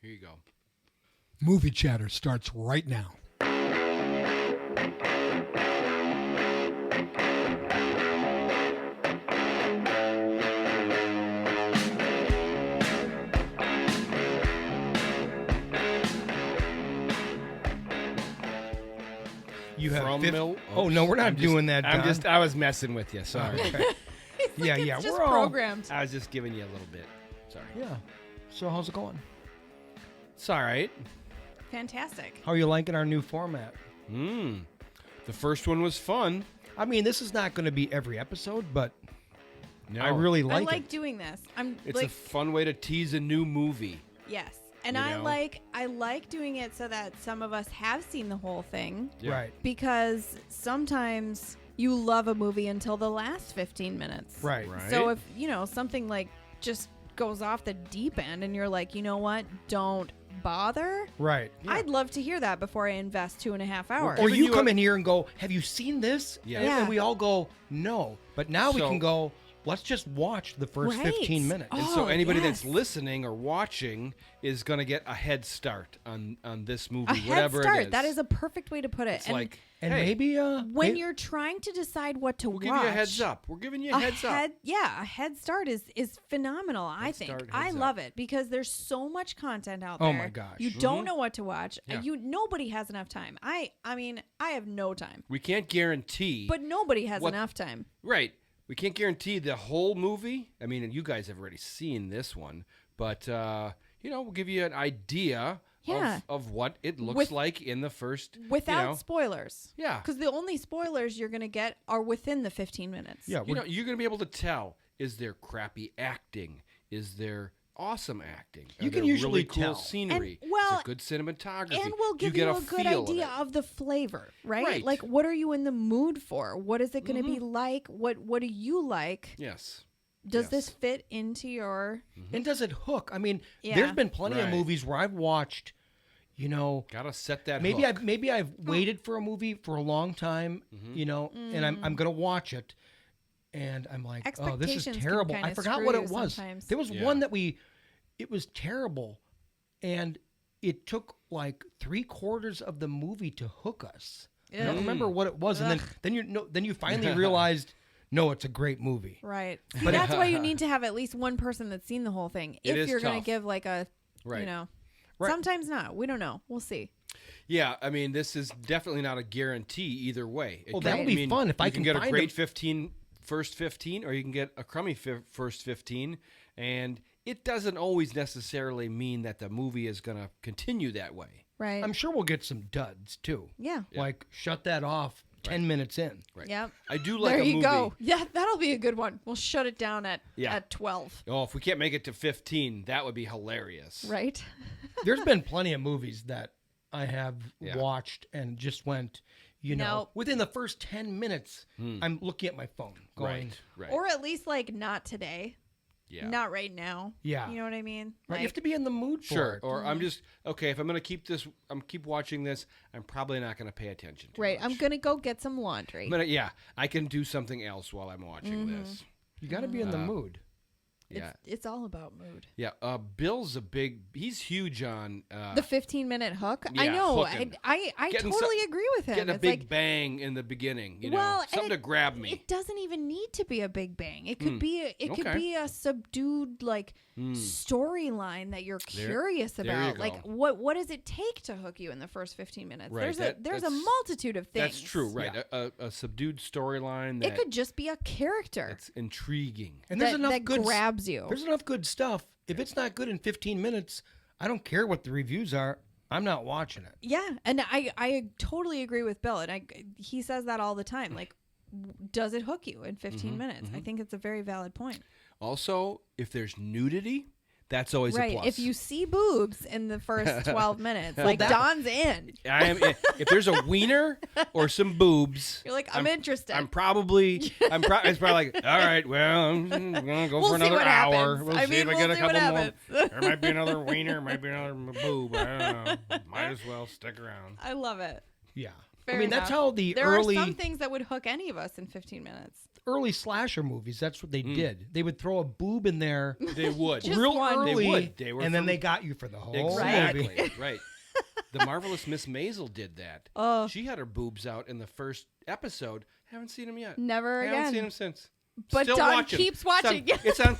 Here you go. Movie Chatter starts right now. You have From Mill. Oh no, we're not doing that. I'm Don. I was messing with you. Sorry. Yeah, It's yeah. just We're all. programmed. I was just giving you a little bit. Sorry. Yeah. So how's it going? It's all right. Fantastic. How are you liking our new format? The first one was fun. I mean, this is not going to be every episode, but No, I really I like like it. doing this. I'm It's like, a fun way to tease a new movie. yes. And You I know? like doing it so that some of us have seen the whole thing. Yeah. Right. Because sometimes you love a movie until the last 15 minutes. Right. Right. So if, something like just goes off the deep end and you're like, you know what? Don't bother. Right. I'd love to hear that before I invest 2.5 hours. Or Giving you you come a- in here and go, "Have you seen this?" Yeah. And, Yeah. and we all go, "No." But now we So- can go, "Let's just watch the first Right. 15 minutes." And so Oh, anybody yes. that's listening or watching is going to get a head start on this movie, a head whatever start. it is. That is a perfect way to put it. It's like, And hey, maybe when maybe- you're trying to decide what to we'll watch, give you a heads up. We're giving you a heads up. Yeah, a head start is phenomenal. I Head think start, I heads love it because there's so much content out Oh there. my gosh. You don't know what to watch. Yeah. Nobody has enough time. I mean, I have no time, We can't guarantee. but nobody has What- enough time. Right. We can't guarantee the whole movie. I mean, and you guys have already seen this one, but we'll give you an idea Yeah. of what it looks With- like in the first. Without spoilers. Yeah. Because the only spoilers you're going to get are within the 15 minutes. Yeah, You're going to be able to tell: is there crappy acting? Is there awesome acting? You Are can there usually really cool tell. scenery. And, well, is there good cinematography? And we'll give you get a good feel idea of it. of the flavor, right? Right. Like, what are you in the mood for? What is it going to be Mm-hmm. like? What do you like? Yes. Does Yes. this fit into your... and does it hook? I mean, Yeah. there's been plenty of Right. movies where I've watched, Gotta set that. maybe hook. I've waited for a movie for a long time, and I'm gonna watch it, and I'm like, oh, this is Expectations can terrible. kinda I forgot screw what you it was. sometimes. There was Yeah. one that it was terrible, and it took like 3/4 of the movie to hook us. I don't remember what it was, and then you finally realized, no, it's a great movie. Right. See, that's why you need to have at least one person that's seen the whole thing. It If is you're going tough. to give like a, Right. Right. sometimes not. We don't know. We'll see. Yeah, I mean, this is definitely not a guarantee either way. Well, that would be fun if I can get a find great them. first 15, or you can get a crummy first 15, and it doesn't always necessarily mean that the movie is going to continue that way. Right. I'm sure we'll get some duds too. Yeah. Like shut that off 10 minutes in. Right. Yep. I do like There a you movie. go. Yeah, that'll be a good one. We'll shut it down at 12. Oh, if we can't make it to 15, that would be hilarious. Right. There's been plenty of movies that I have Yeah. watched and just went, Nope. within the first 10 minutes, I'm looking at my phone going, Right. Or at least like not today. yeah. Not right now. Yeah. You know what I mean? right, you have Like, to be in the mood for Sure. it. Or I'm just okay. If I'm going to keep watching this, I'm probably not going to pay attention to right. much. I'm going to go get some laundry. I can do something else while I'm watching this. You got to be in the mood. Yeah. It's all about mood. Yeah. Bill's he's huge on The 15-minute hook. I yeah, know. hooking. I Getting totally agree with him. getting a It's big like, bang in the beginning. well, and something to grab me. It doesn't even need to be a big bang. It could be. It could Okay. be a subdued like storyline that you're curious there you about. go. Like what does it take to hook you in the first 15 minutes? Right, There's a that's- multitude of things. That's true, right? A subdued storyline that It could just be a character that's intriguing. And there's that, enough that good grabs you. There's enough good stuff. If it's not good in 15 minutes, I don't care what the reviews are. I'm not watching it. Yeah, and I totally agree with Bill, and he says that all the time. Like, does it hook you in 15 minutes? I think it's a very valid point. Also, if there's nudity, that's always a Right. plus. If you see boobs in the first 12 minutes, like Don's in. if there's a wiener or some boobs, You're like, I'm interested. it's probably like, all right, well, I'm gonna go We'll for see another what hour. happens. We'll I see mean, if I we'll get a see what couple more. happens. There might be another wiener, might be another boob. I don't know. Might as well stick around. I love it. Yeah. Fair I mean, that's enough. how the There early are some things that would hook any of us in 15 minutes. slasher movies. That's what they did. They would throw a boob in there They would. Just real one. early, They would. They were and then from- they got you for the whole Exactly. movie. Right. The Marvelous Miss Maisel did that. Oh. She had her boobs out in the first episode. Haven't seen them yet. Never Haven't again. seen them since. But Still Don watching. keeps watching. It's on.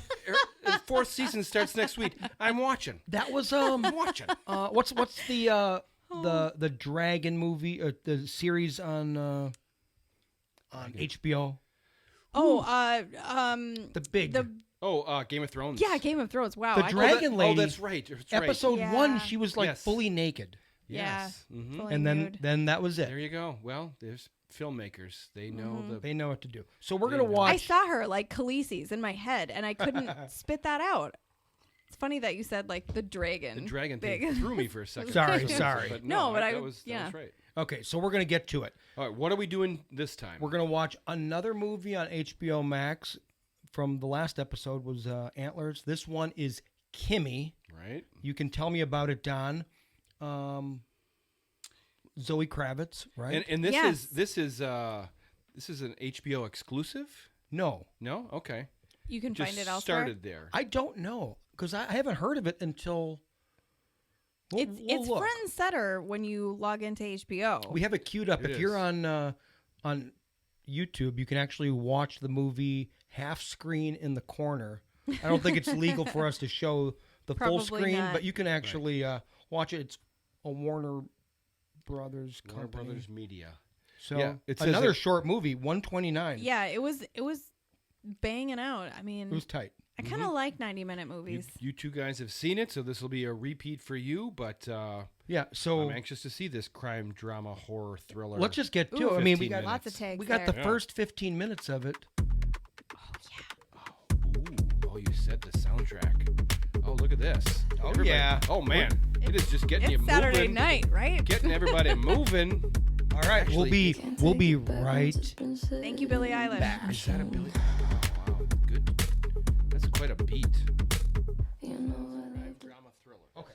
The fourth season starts next week. I'm watching. That was I'm watching. what's the dragon movie, the series on HBO? The big Game of Thrones. Yeah, Game of Thrones. Wow. The I dragon couldn't- lady. Oh, that's right. That's right. episode Yeah. 1. She was like Yes. fully naked, Yes. Mhm. fully and nude. then that was it. There you go. Well, there's filmmakers. They know the. They know what to do. So we're They gonna know. I watch. saw her like Khaleesi's in my head, and I couldn't spit that out. It's funny that you said like the dragon. The dragon thing. thing threw me for a second. Sorry. But No, but that I- was yeah. that was right. Okay, so we're gonna get to it. All right, what are we doing this time? We're gonna watch another movie on HBO Max. From the last episode was Antlers. This one is Kimi. Right. You can tell me about it, Don. Zoe Kravitz, right? And this Yes. is an HBO exclusive? No, No? Okay. You can Just find it elsewhere. started there. I don't know because I haven't heard of it until. We'll It's look. front and center when you log into HBO. We have it queued up. It If you're is. on YouTube, you can actually watch the movie half screen in the corner. I don't think it's legal for us to show the full Probably screen, not. but you can actually watch it. It's a Warner Brothers Warner company. Brothers Media. So Yeah, it says another it- short movie, 129. Yeah, it was banging out. I mean, It was tight. I kind of like 90-minute movies. You two guys have seen it, so this will be a repeat for you, but Yeah. So I'm anxious to see this crime, drama, horror, thriller. let's just get to Ooh, it. I mean, we 15 got minutes. Lots of tags. we got there. the first 15 minutes of it. Ooh, you said the soundtrack. Oh, look at this. Oh, Everybody- yeah. Oh, man. It is just getting you It's moving. Saturday night, right? Getting everybody moving. All right, Actually- we'll be right. Thank you, Billie Eilish. Is that a Billy? Oh, wow. Good. That's quite a beat. Crime, drama, thriller. Okay.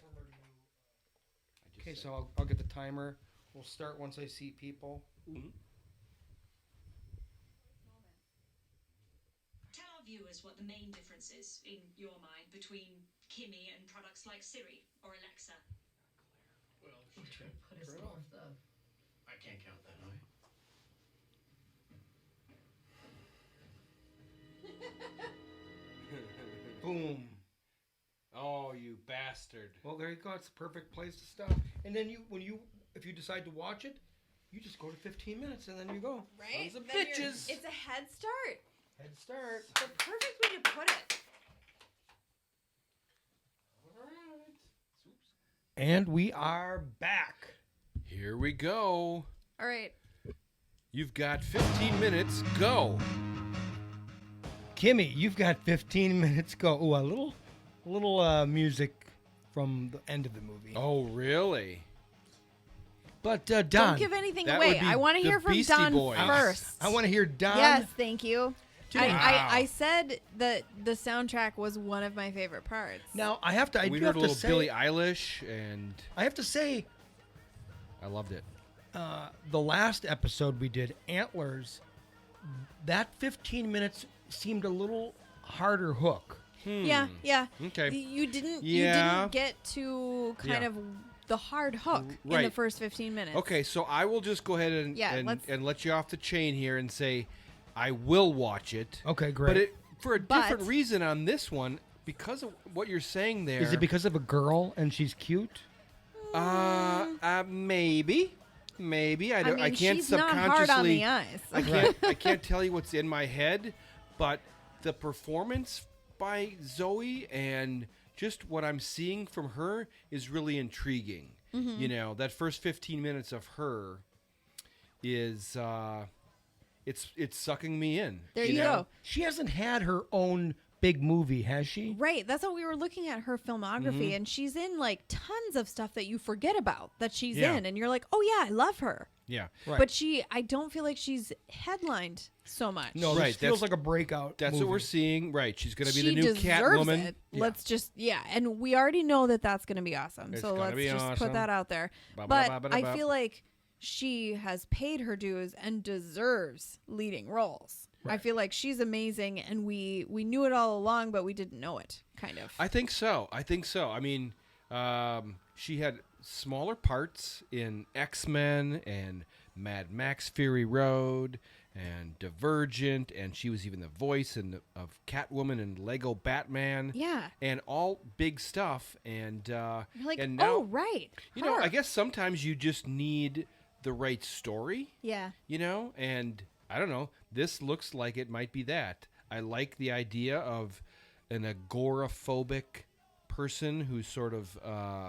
Okay, so I'll get the timer. We'll start once I see people. Tell our viewers what the main difference is, in your mind, between Kimi and products like Siri or Alexa. I can't count that high. Boom. Oh, you bastard. Well, there you go. It's the perfect place to stop. And then if you decide to watch it, you just go to 15 minutes and then you go. Right? Sons of Then you're- bitches. It's a head start. Head start. The perfect way to put it. And we are back. Here we go. All right. You've got 15 minutes. Go. Kimi, you've got 15 minutes. Go. Ooh, a little music from the end of the movie. Oh, really? But Don, Don't give anything that away. would be I want to the hear from Beastie Don Boys. first. I want to hear Don. Yes, thank you. Wow. I said that the soundtrack was one of my favorite parts. Now I have to. I We do heard have a to little say. Billie Eilish, and I have to say, I loved it. the last episode we did, Antlers, that 15 minutes seemed a little harder hook. Yeah. Okay. You didn't Yeah. get to kind Yeah. of the hard hook in the Right. first 15 minutes. Okay, so I will just go ahead and Yeah, and, let's- and let you off the chain here and say I will watch it. Okay, great. But it, for a different But- reason on this one, because of what you're saying there. Is it because of a girl and she's cute? Maybe. I don't. mean, I can't she's not subconsciously. hard on the eyes. I can't tell you what's in my head, but the performance by Zoe and just what I'm seeing from her is really intriguing. Mm-hmm. You know, that first 15 minutes of her is it's sucking me in. There you know? go. She hasn't had her own big movie, has she? Right. That's what we were looking at her filmography, and she's in like tons of stuff that you forget about that she's Yeah. in, and you're like, oh yeah, I love her. Yeah. Right. But I don't feel like she's headlined so much. No, Right, this feels that's- like a breakout. That's movie. what we're seeing. Right. She's going to be she the new deserves Catwoman. it. Let's just and we already know that that's going to be awesome. It's so gonna let's be just awesome. put that out there. Ba, ba, But ba, ba, ba, I ba. feel like she has paid her dues and deserves leading roles. I feel like she's amazing, and we knew it all along, but we didn't know it, kind of. I think so. I mean, she had smaller parts in X-Men and Mad Max Fury Road and Divergent, and she was even the voice of Catwoman and Lego Batman. Yeah. And all big stuff. And You're like, and now, oh, right. you know, her. I guess sometimes you just need the right story. Yeah. You know, and I don't know. This looks like it might be that. I like the idea of an agoraphobic person who's sort of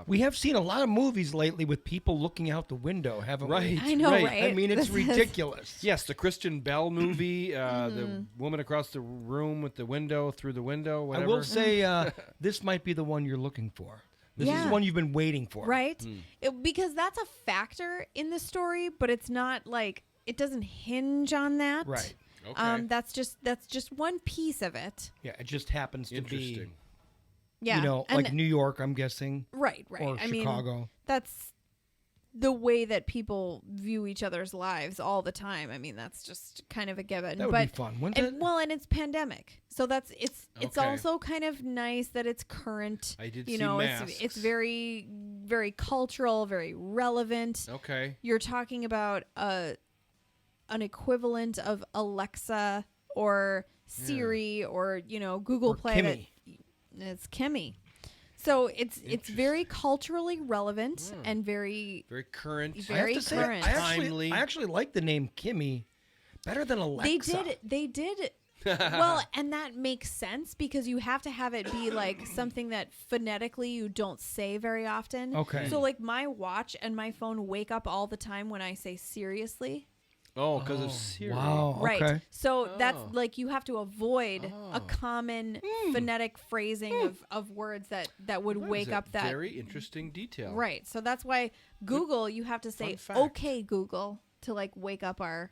We have seen a lot of movies lately with people looking out the window, haven't right. we? I know, right. right? I mean, it's This is- ridiculous. Yes, the Christian Bell movie, the woman across the room with the window through the window. Whatever. I will say this might be the one you're looking for. This is Yeah. the one you've been waiting for. Right? Because that's a factor in the story, but it's not like it doesn't hinge on that. Right. Okay. That's just one piece of it. Yeah, it just happens to be, Interesting. Yeah. you know, And- like New York, I'm guessing, right. or I mean, Chicago. that's the way that people view each other's lives all the time. I mean, that's just kind of a given. That would but be fun, wouldn't it? and it's pandemic, so it's Okay. also kind of nice that it's current. I did you see know, masks. it's very very cultural, very relevant. Okay. You're talking about an equivalent of Alexa or Siri or Google Or Play. Kimi. It's Kimi. So it's very culturally relevant and very Very current. I have very to say, current. Timely. I actually like the name Kimi better than Alexa. They did well, and that makes sense because you have to have it be like something that phonetically you don't say very often. Okay. So like my watch and my phone wake up all the time when I say seriously. Oh, because of Siri. Wow. Right. Okay. So that's Oh. like you have to avoid a common phonetic phrasing of words that would That is wake a up that. very interesting detail. Right. So that's why Google, you have to say, fact. okay, Google, to like wake up our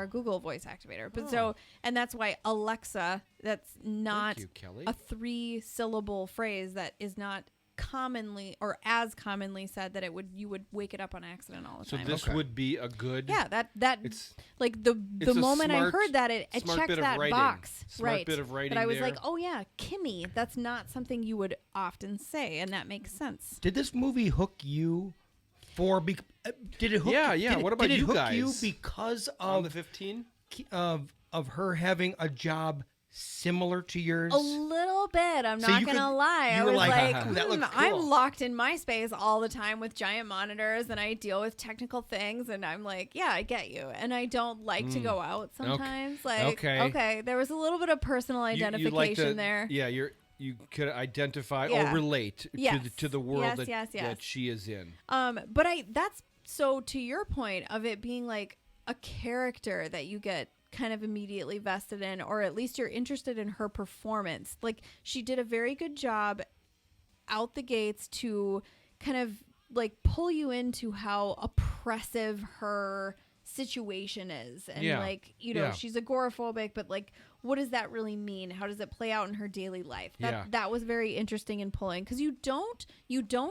Google voice activator. But and that's why Alexa, that's not you, Kelly. a 3-syllable phrase that is not commonly or as commonly said that you would wake it up on accident all the So time. this would be a good. Yeah, that It's like the it's a moment I smart- heard that it smart checked bit of that writing. box. Smart right. bit of writing But I was there. like, oh yeah, Kimi. That's not something you would often say, and that makes sense. Did this movie hook you for? Did it hook? Yeah, you, yeah. Did it, What about did it you hook guys? you because on of the 15. of her having a job similar to yours? A little bit. I'm So not you gonna could- lie. you I were was like, like, "Ooh, that looks I'm cool." locked in my space all the time with giant monitors, and I deal with technical things, and I'm like, yeah, I get you. And I don't like to go out sometimes. Like, Okay. there was a little bit of personal identification you like to, there. Yeah, you could identify Yeah. or relate Yes. to the world Yes, yes. that she is in. But that's so to your point of it being like a character that you get kind of immediately vested in, or at least you're interested in her performance. Like she did a very good job out the gates to kind of like pull you into how oppressive her situation is. And Yeah. like, Yeah. she's agoraphobic, but like, what does that really mean? How does it play out in her daily life? Yeah. That was very interesting and pulling because you don't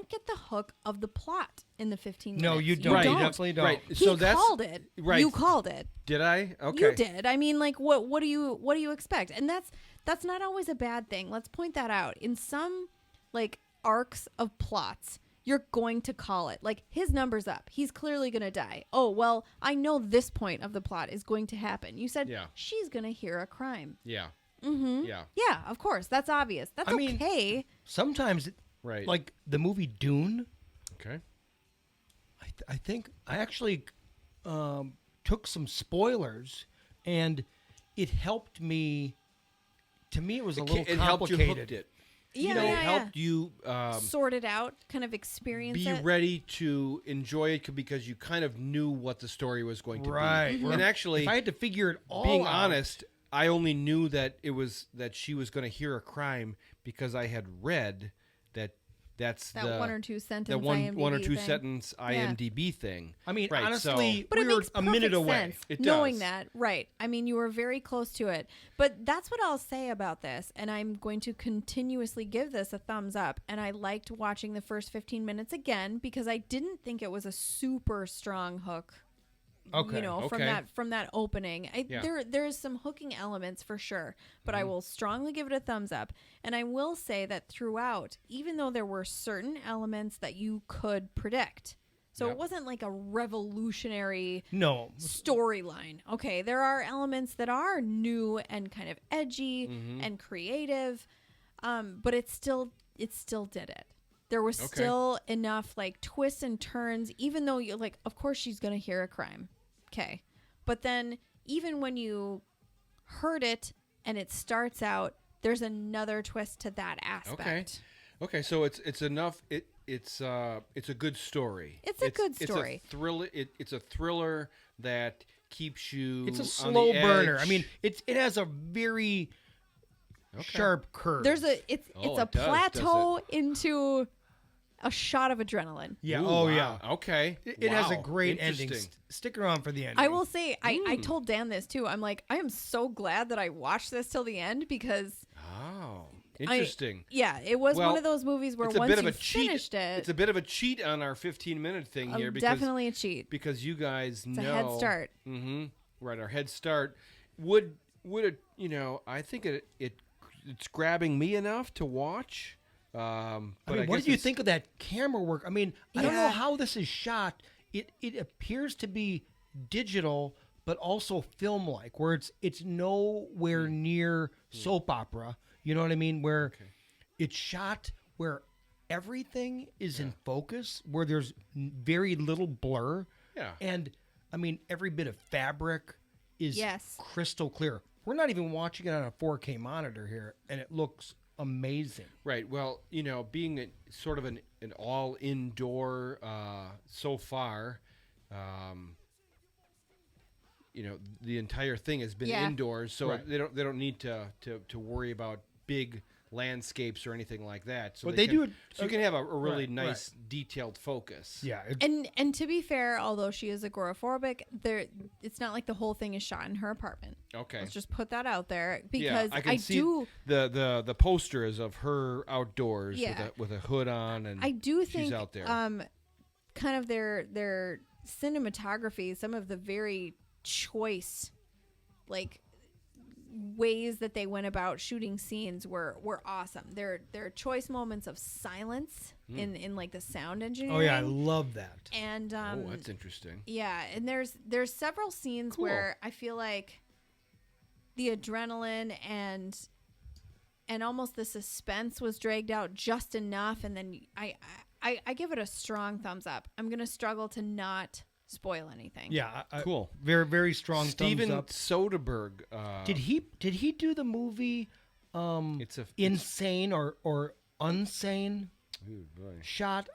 get the hook of the plot in the 15 minutes. No, you don't. Right. You definitely don't. Right. He So that's called it. right. You called it. Did I? Okay. You did. I mean, like, what do you expect? And that's not always a bad thing. Let's point that out. In some like arcs of plots, you're going to call it. Like his number's up. He's clearly gonna die. Oh well, I know this point of the plot is going to happen. You said Yeah. she's gonna hear a crime. Yeah. Mm-hmm. Yeah. Yeah, of course. That's obvious. That's I mean- okay. Sometimes, Right. like the movie Dune, Okay. I think I actually took some spoilers, and it helped me. To me, it was a little It helped you complicated. hooked it. Yeah, It yeah, helped you Sort it out, kind of experience be it. ready to enjoy it because you kind of knew what the story was going to Right. be. And actually, If I had to figure it all being out, honest, I only knew that it was that she was going to hear a crime because I had read that that's That the one or two sentence the one or IMDb two thing. sentence IMDb thing. I mean, Right, honestly, But we it were makes a minute perfect away. sense It knowing does. that, right? I mean, you were very close to it. But that's what I'll say about this, and I'm going to continuously give this a thumbs up. And I liked watching the first 15 minutes again because I didn't think it was a super strong hook. Okay. You know, Okay. from that opening, Yeah. there's some hooking elements for sure, but I will strongly give it a thumbs up. And I will say that throughout, even though there were certain elements that you could predict, so Yep. it wasn't like a revolutionary No. storyline. Okay, there are elements that are new and kind of edgy and creative, but it still did it. There was Okay. still enough like twists and turns, even though you like, of course she's gonna hear a crime, okay, but then even when you heard it and it starts out, there's another twist to that aspect. Okay, so it's enough. It's a good story. It's a good story. It's a thriller. It's a thriller that keeps you. It's a on slow the burner. I edge. mean, it has a very sharp curve. There's a it's Oh, a it does, plateau into a shot of adrenaline. yeah. Ooh, Oh wow. yeah. Okay. It has a Wow. great ending. Interesting. Stick around for the ending. I will say, I told Dan this too. I'm like, I am so glad that I watched this till the end because Oh, interesting. it was Well, one of those movies where it's a once bit of you a cheat. finished it, It's a bit of a cheat on our 15-minute thing here because definitely a cheat. because you guys It's know a head start. Mm-hmm. Right, our head start would it? You know, I think it's grabbing me enough to watch. But I mean, I what guess did you it's- think of that camera work? I mean, I don't know Yeah. how this is shot. It appears to be digital, but also film-like, where it's nowhere near soap opera. You know what I mean? Where it's shot where everything is in focus, where there's very little blur. Yeah. And I mean, every bit of fabric is Yes. crystal clear. We're not even watching it on a 4K monitor here, and it looks amazing. Right. Well, you know, being sort of an all indoor so far, you know, the entire thing has been Yeah. indoors, so Right. they don't need to worry about big landscapes or anything like that. So But they do can, it- so you can have a really right, nice detailed focus. Yeah. And to be fair, although she is agoraphobic, it's not like the whole thing is shot in her apartment. Okay. Let's just put that out there Yeah, because I can I see do the posters of her outdoors Yeah. with a hood on, and I do she's think out there. kind of their cinematography, some of the very choice like ways that they went about shooting scenes were awesome. Their choice moments of silence in like the sound engineering. Oh yeah, I love that. And oh, that's interesting. yeah, and there's several scenes Cool. where I feel like the adrenaline and almost the suspense was dragged out just enough, and then I give it a strong thumbs up. I'm gonna struggle to not spoil anything. Yeah, Cool. Very very strong Steven thumbs up. Soderbergh. Did he do the movie It's a Insane or Unsane? Ooh, boy. Shot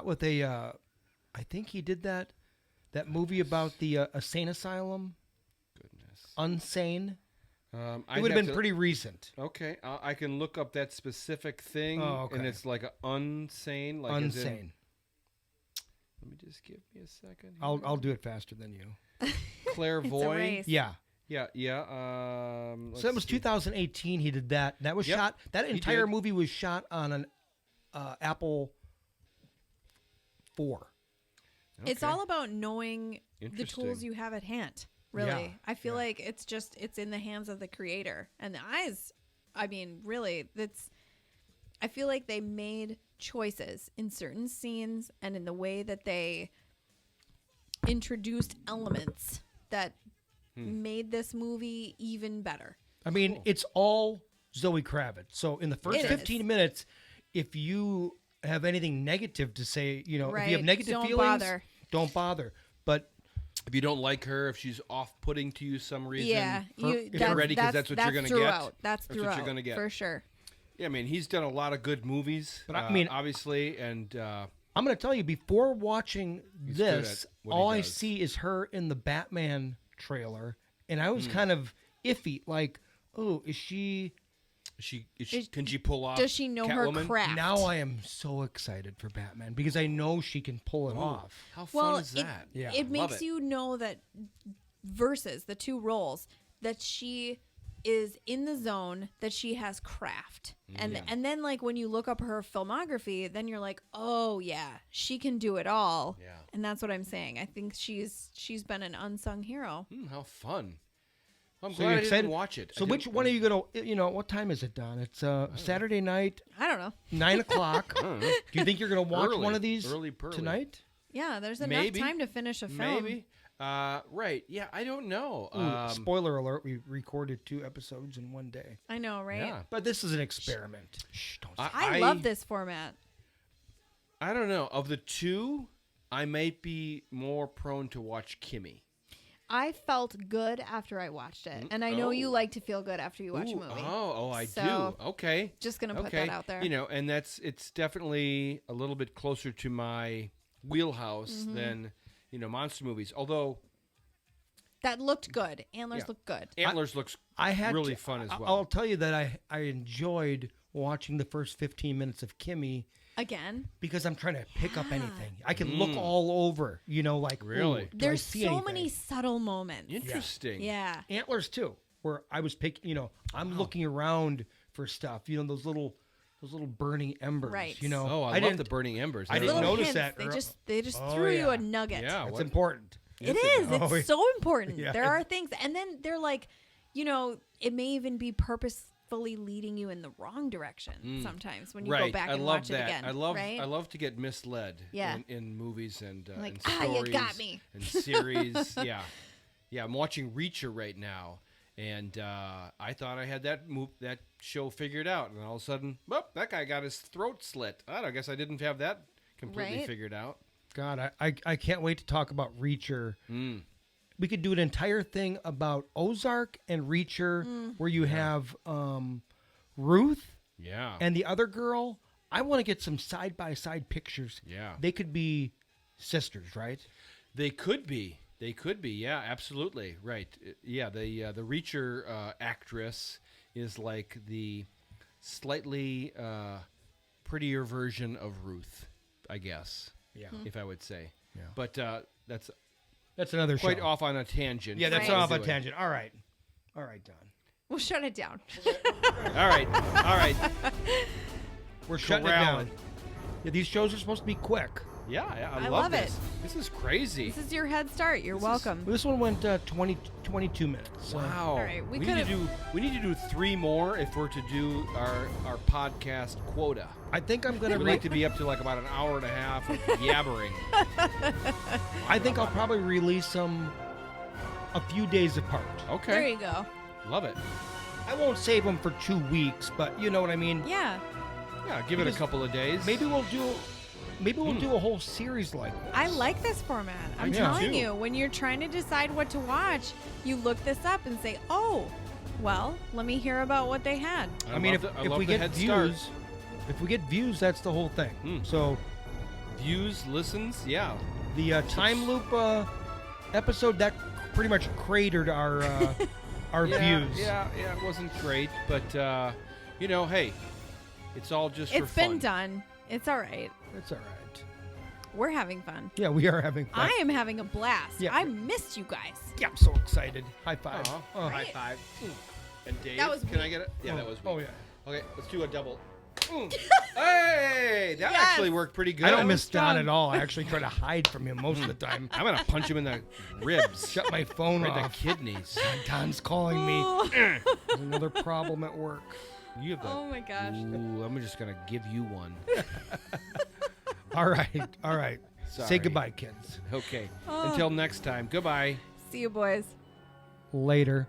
with a I think he did that movie about the insane asylum. Goodness. Unsane. It It would have been pretty recent. Okay, I can look up that specific thing, Oh, okay. and it's like a unsane, like as in- Unsane. let me just give me a second. I'll do it faster than you. Clairvoyant. race. Yeah. Yeah. So that was 2018. He did that. That was Yep, shot. That he entire did. movie was shot on an Apple 4. It's all about knowing the Interesting. tools you have at hand. Really, Yeah, I feel like it's in the hands of the creator and the eyes. I mean, really, I feel like they made choices in certain scenes and in the way that they introduced elements that made this movie even better. I mean, it's all Zoe Kravitz. So in the first It is. 15 minutes, if you have anything negative to say, you know, if you have Right. negative Don't feelings, bother. don't bother. But If you don't like her, if she's off-putting to you some reason, Yeah, if you're ready, because that's what you're gonna get. throughout. That's what throughout you're gonna get. for sure. Yeah, I mean, he's done a lot of good movies. But I mean- obviously, and I'm going to tell you, before watching He's good this, at what he all I does. see is her in the Batman trailer. And I Hmm. was kind of iffy. Like, oh, is she Can she pull off? Does she know Catwoman? her craft? Now I am so excited for Batman because I know she can pull it off. How fun Well, is that? Yeah. it Love makes you know that versus the two roles that she is in the zone, that she has craft, and then like when you look up her filmography, then you're like, oh yeah, she can do it all. Yeah. And that's what I'm saying. I think she's been an unsung hero. How fun! I'm So glad you're I excited? didn't watch it. So which one are you gonna? What time is it, Don? It's Saturday night, I don't know. 9:00. Do you think you're gonna watch Early. one of these Early pearly. tonight? Yeah, there's enough Maybe. time to finish a film. Maybe. Right. Yeah, I don't know. Ooh, spoiler alert: we recorded 2 episodes in one day. I know, right? Yeah. But this is an experiment. Shh, don't say I love this format. I don't know. Of the two, I might be more prone to watch Kimi. I felt good after I watched it, and I know you like to feel good after you watch a Ooh, movie. I So, do. Okay. Just gonna put that out there. And it's definitely a little bit closer to my wheelhouse than monster movies. Although That looked good. Antlers looked good. Antlers looks really fun as well. I'll tell you that I enjoyed watching the first 15 minutes of Kimi Again, because I'm trying to pick up anything. I can look all over, like Really? ooh, do I there's see so anything? many subtle moments. Interesting. Yeah. Antlers too, where I was picking. I'm looking around for stuff. Those little burning embers. Right. Oh, I love the burning embers. I didn't Little notice hints. that. They just Oh, threw you yeah. a nugget. Yeah. That's what- important. It is. Oh, It's so important. Yeah. There are things, and then they're like, it may even be purposefully leading you in the wrong direction sometimes when you go back I and love watch that. it again. I love right? I love to get misled Yeah. in movies and Like, and you stories got me. and series. Yeah. I'm watching Reacher right now, and I thought I had that show figured out, and all of a sudden, that guy got his throat slit. I guess I didn't have that completely Right. figured out. God, I can't wait to talk about Reacher. We could do an entire thing about Ozark and Reacher, where you have Ruth Yeah. and the other girl. I want to get some side by side pictures. Yeah. They could be sisters, right? They could be. Yeah, absolutely. Right. Yeah, the Reacher actress is like the slightly prettier version of Ruth, I guess. Yeah. If I would say. Yeah. But that's That's another quite show. off on a tangent. Yeah, that's Right. off a Anyway. tangent. All right, Don. We'll shut it down. All right. We're shutting it Corralling. down. Yeah, these shows are supposed to be quick. Yeah, I love this. it. This is crazy. This is your head start. You're welcome. This one went 22 minutes. So. Wow. All right, we need could've- to do 3 more if we're to do our podcast quota. I think I'm gonna We'd like to be up to like about an hour and a half of yabbering. I think I'll probably release them a few days apart. Okay. There you go. Love it. I won't save them for 2 weeks, but you know what I mean. Yeah. Yeah, give it a Because couple of days. Maybe we'll do a whole series like this. I like this format. I'm do telling too. you, when you're trying to decide what to watch, you look this up and say, "Oh, well, let me hear about what they had." I mean, if love we the get head views, start. if we get views, that's the whole thing. So Views, listens, yeah. the time loop episode that pretty much cratered our our views. Yeah, it wasn't great, but hey, it's all just for It's fun. been done. It's all right. It's all right. We're having fun. Yeah, we are having fun. I am having a blast. Yeah. I missed you guys. Yeah, I'm so excited. High five. Aw, Oh. high five. And Dave, That was can I weak. get it? Yeah, that was Oh weak. yeah. Okay, let's do a double. Hey, that Yes. actually worked pretty good. I don't was miss Don strong. at all. I actually try to hide from him most of the time. I'm gonna punch him in the ribs, Shut my phone right the off. kidneys. Don's calling me. Oh, There's another problem at work. You have the. oh my gosh. Ooh, I'm just gonna give you one. All right. All right. Sorry. Say goodbye, kids. Okay. Oh. Until next time. Goodbye. See you, boys. Later.